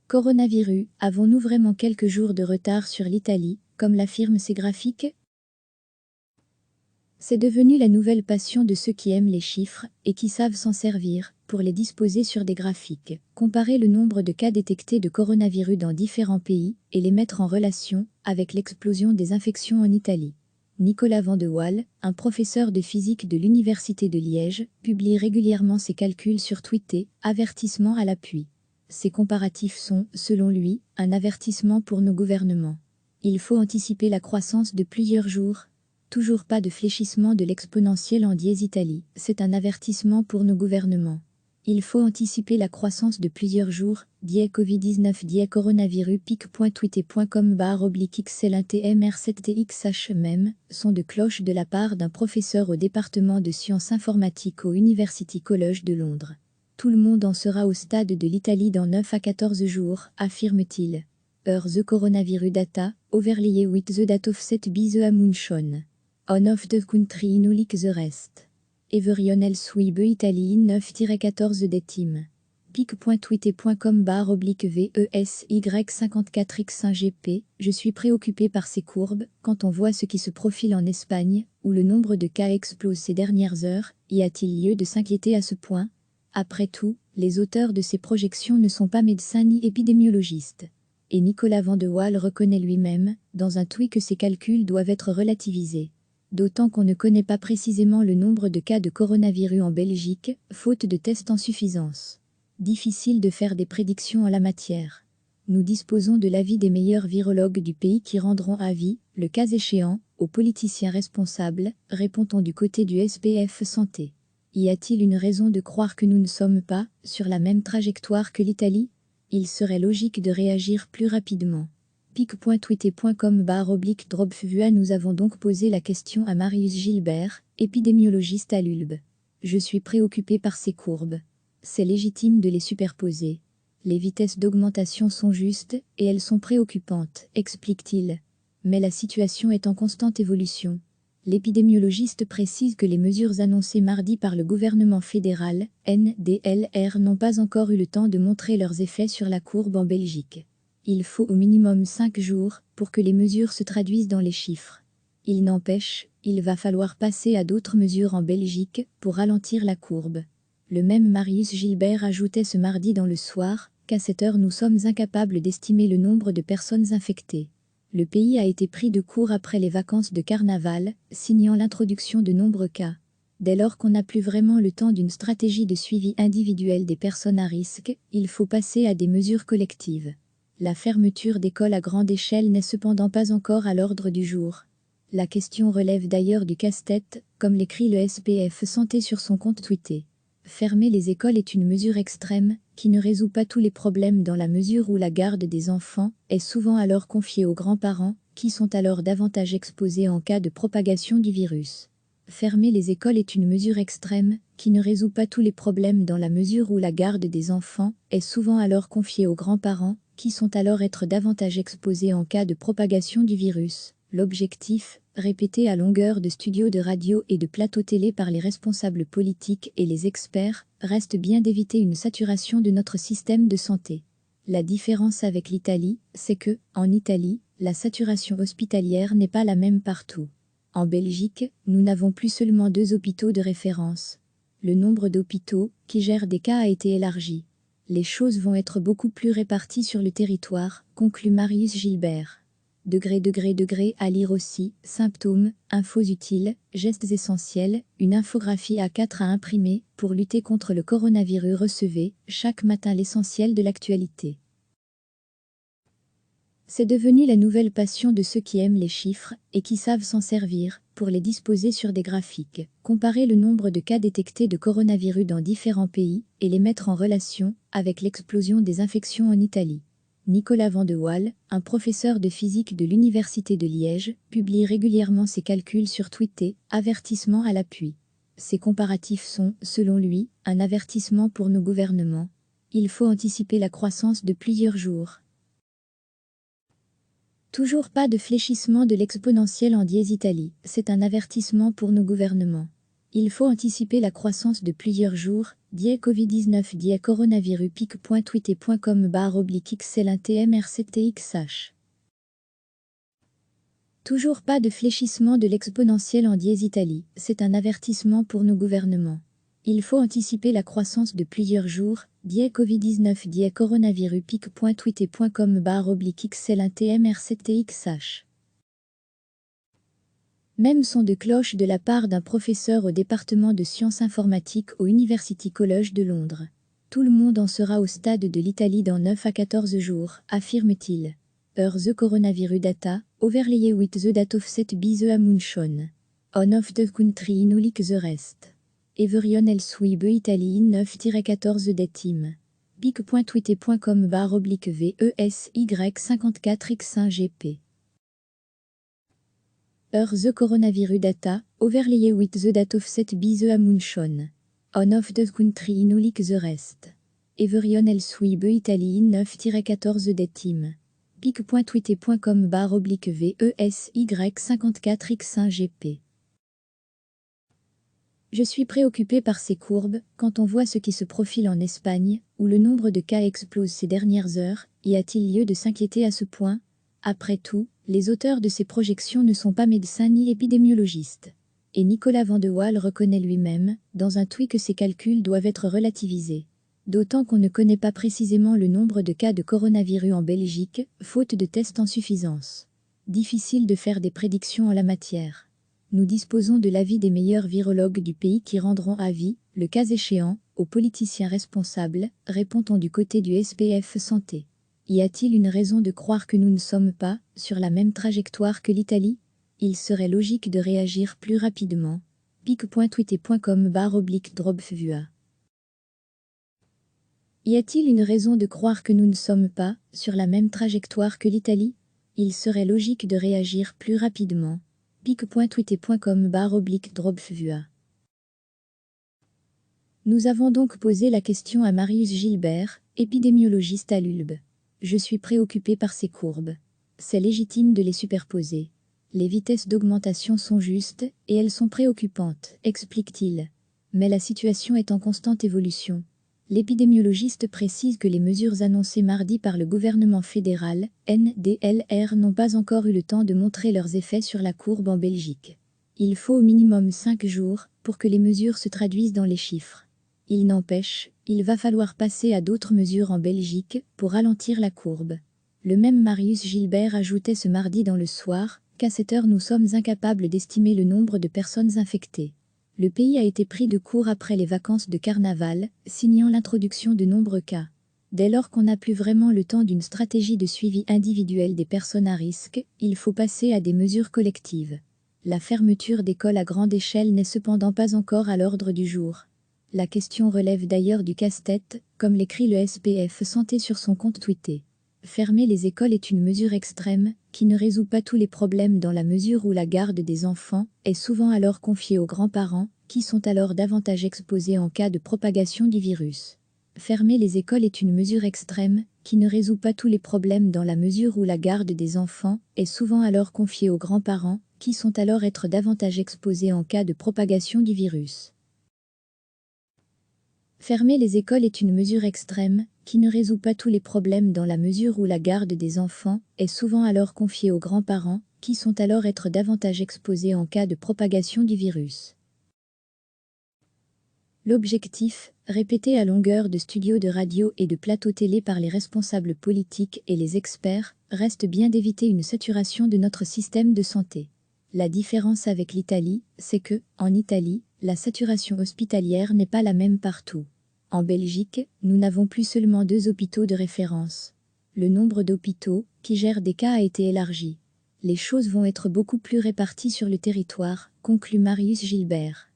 Coronavirus, avons-nous vraiment quelques jours de retard sur l'Italie, comme l'affirment ces graphiques? C'est devenu la nouvelle passion de ceux qui aiment les chiffres et qui savent s'en servir pour les disposer sur des graphiques, comparer le nombre de cas détectés de coronavirus dans différents pays et les mettre en relation avec l'explosion des infections en Italie. Nicolas Van de Waal, un professeur de physique de l'Université de Liège, publie régulièrement ses calculs sur Twitter, avertissement à l'appui. Ces comparatifs sont, selon lui, un avertissement pour nos gouvernements. Il faut anticiper la croissance de plusieurs jours. Toujours pas de fléchissement de l'exponentielle en dièse Italie, c'est un avertissement pour nos gouvernements. Il faut anticiper la croissance de plusieurs jours, die Covid-19 die coronavirus pic.twitter.com/xl1tmr7txh même, son de cloche de la part d'un professeur au département de sciences informatiques au University College de Londres. Tout le monde en sera au stade de l'Italie dans 9 à 14 jours, affirme-t-il. The coronavirus data, overlay with the date of set by the Amunshon. On of the country in like the rest. Everyone else will be Italy in 9-14 des teams. pic.twitter.com/VESY54x1GP. Je suis préoccupé par ces courbes, quand on voit ce qui se profile en Espagne, où le nombre de cas explose ces dernières heures, y a-t-il lieu de s'inquiéter à ce point? Après tout, les auteurs de ces projections ne sont pas médecins ni épidémiologistes. Et Nicolas Van de Waal reconnaît lui-même, dans un tweet, que ces calculs doivent être relativisés. D'autant qu'on ne connaît pas précisément le nombre de cas de coronavirus en Belgique, faute de tests en suffisance. Difficile de faire des prédictions en la matière. Nous disposons de l'avis des meilleurs virologues du pays qui rendront avis, le cas échéant, aux politiciens responsables, répond-on du côté du SPF Santé. Y a-t-il une raison de croire que nous ne sommes pas sur la même trajectoire que l'Italie? Il serait logique de réagir plus rapidement. pic.twitter.com/dropvua. Nous avons donc posé la question à Marius Gilbert, épidémiologiste à l'ULB. Je suis préoccupé par ces courbes. C'est légitime de les superposer. Les vitesses d'augmentation sont justes et elles sont préoccupantes, explique-t-il. Mais la situation est en constante évolution. L'épidémiologiste précise que les mesures annoncées mardi par le gouvernement fédéral, NDLR, n'ont pas encore eu le temps de montrer leurs effets sur la courbe en Belgique. Il faut au minimum 5 jours pour que les mesures se traduisent dans les chiffres. Il n'empêche, il va falloir passer à d'autres mesures en Belgique pour ralentir la courbe. Le même Marius Gilbert ajoutait ce mardi dans le soir qu'à cette heure nous sommes incapables d'estimer le nombre de personnes infectées. Le pays a été pris de court après les vacances de carnaval, signant l'introduction de nombreux cas. Dès lors qu'on n'a plus vraiment le temps d'une stratégie de suivi individuel des personnes à risque, il faut passer à des mesures collectives. La fermeture d'écoles à grande échelle n'est cependant pas encore à l'ordre du jour. La question relève d'ailleurs du casse-tête, comme l'écrit le SPF Santé sur son compte Twitter. Fermer les écoles est une mesure extrême, qui ne résout pas tous les problèmes dans la mesure où la garde des enfants est souvent alors confiée aux grands-parents, qui sont alors davantage exposés en cas de propagation du virus. Fermer les écoles est une mesure extrême, qui ne résout pas tous les problèmes dans la mesure où la garde des enfants est souvent alors confiée aux grands-parents, qui sont alors être davantage exposés en cas de propagation du virus. L'objectif, répété à longueur de studios de radio et de plateaux télé par les responsables politiques et les experts, reste bien d'éviter une saturation de notre système de santé. La différence avec l'Italie, c'est que, en Italie, la saturation hospitalière n'est pas la même partout. En Belgique, nous n'avons plus seulement 2 hôpitaux de référence. Le nombre d'hôpitaux qui gèrent des cas a été élargi. Les choses vont être beaucoup plus réparties sur le territoire, conclut Marius Gilbert. À lire aussi, symptômes, infos utiles, gestes essentiels, une infographie A4 à imprimer pour lutter contre le coronavirus. Recevez chaque matin l'essentiel de l'actualité. C'est devenu la nouvelle passion de ceux qui aiment les chiffres et qui savent s'en servir pour les disposer sur des graphiques, comparer le nombre de cas détectés de coronavirus dans différents pays et les mettre en relation avec l'explosion des infections en Italie. Nicolas Van de Waal, un professeur de physique de l'Université de Liège, publie régulièrement ses calculs sur Twitter, avertissement à l'appui. Ces comparatifs sont, selon lui, un avertissement pour nos gouvernements. Il faut anticiper la croissance de plusieurs jours. Toujours pas de fléchissement de l'exponentielle en dièse Italie, c'est un avertissement pour nos gouvernements. Il faut anticiper la croissance de plusieurs jours, Covid-19 coronavirus pic.twitter.com/xl1tmrctxh. Toujours pas de fléchissement de l'exponentielle en dièse Italie, c'est un avertissement pour nos gouvernements. Il faut anticiper la croissance de plusieurs jours. Covid-19 coronavirus pic.twitter.com/xl1tmrctxh. Même son de cloche de la part d'un professeur au département de sciences informatiques au University College de Londres. Tout le monde en sera au stade de l'Italie dans 9 à 14 jours, affirme-t-il. The coronavirus data, overlay with the data of set by the Amunshon. On of the country in like the rest. Everyone else will be Italy in 9-14 des team. pic.twitter.com/VESY54X1GP. The coronavirus data, overlay with the data of set by the Amunshon. On of the country in like the rest. Everyone else will be Italy in 9-14 des team. pic.twitter.com/VESY54X1GP. Je suis préoccupé par ces courbes, quand on voit ce qui se profile en Espagne, où le nombre de cas explose ces dernières heures. Y a-t-il lieu de s'inquiéter à ce point? Après tout, les auteurs de ces projections ne sont pas médecins ni épidémiologistes. Et Nicolas Van de Waal reconnaît lui-même, dans un tweet, que ces calculs doivent être relativisés. D'autant qu'on ne connaît pas précisément le nombre de cas de coronavirus en Belgique, faute de tests en suffisance. Difficile de faire des prédictions en la matière. Nous disposons de l'avis des meilleurs virologues du pays qui rendront avis, le cas échéant, aux politiciens responsables, répond-on du côté du SPF Santé. Y a-t-il une raison de croire que nous ne sommes pas sur la même trajectoire que l'Italie? Il serait logique de réagir plus rapidement. pic.twitter.com/dropvua. Y a-t-il une raison de croire que nous ne sommes pas sur la même trajectoire que l'Italie? Il serait logique de réagir plus rapidement. pic.twitter.com/dropvua. Nous avons donc posé la question à Marius Gilbert, épidémiologiste à l'ULB. Je suis préoccupé par ces courbes. C'est légitime de les superposer. Les vitesses d'augmentation sont justes, et elles sont préoccupantes, explique-t-il. Mais la situation est en constante évolution. L'épidémiologiste précise que les mesures annoncées mardi par le gouvernement fédéral, NDLR, n'ont pas encore eu le temps de montrer leurs effets sur la courbe en Belgique. Il faut au minimum 5 jours pour que les mesures se traduisent dans les chiffres. Il n'empêche, il va falloir passer à d'autres mesures en Belgique pour ralentir la courbe. Le même Marius Gilbert ajoutait ce mardi dans le soir qu'à cette heure nous sommes incapables d'estimer le nombre de personnes infectées. Le pays a été pris de court après les vacances de carnaval, signant l'introduction de nombreux cas. Dès lors qu'on n'a plus vraiment le temps d'une stratégie de suivi individuel des personnes à risque, il faut passer à des mesures collectives. La fermeture d'écoles à grande échelle n'est cependant pas encore à l'ordre du jour. La question relève d'ailleurs du casse-tête, comme l'écrit le SPF Santé sur son compte Twitter. Fermer les écoles est une mesure extrême, qui ne résout pas tous les problèmes dans la mesure où la garde des enfants est souvent alors confiée aux grands-parents, qui sont alors davantage exposés en cas de propagation du virus. Fermer les écoles est une mesure extrême, qui ne résout pas tous les problèmes dans la mesure où la garde des enfants est souvent alors confiée aux grands-parents, qui sont alors être davantage exposés en cas de propagation du virus. Fermer les écoles est une mesure extrême, qui ne résout pas tous les problèmes dans la mesure où la garde des enfants est souvent alors confiée aux grands-parents, qui sont alors être davantage exposés en cas de propagation du virus. L'objectif, répété à longueur de studios de radio et de plateaux télé par les responsables politiques et les experts, reste bien d'éviter une saturation de notre système de santé. La différence avec l'Italie, c'est que, en Italie, la saturation hospitalière n'est pas la même partout. En Belgique, nous n'avons plus seulement 2 hôpitaux de référence. Le nombre d'hôpitaux qui gèrent des cas a été élargi. Les choses vont être beaucoup plus réparties sur le territoire, conclut Marius Gilbert.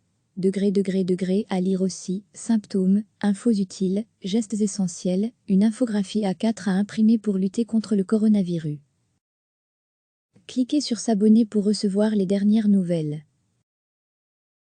À lire aussi, symptômes, infos utiles, gestes essentiels, une infographie A4 à imprimer pour lutter contre le coronavirus. Cliquez sur s'abonner pour recevoir les dernières nouvelles.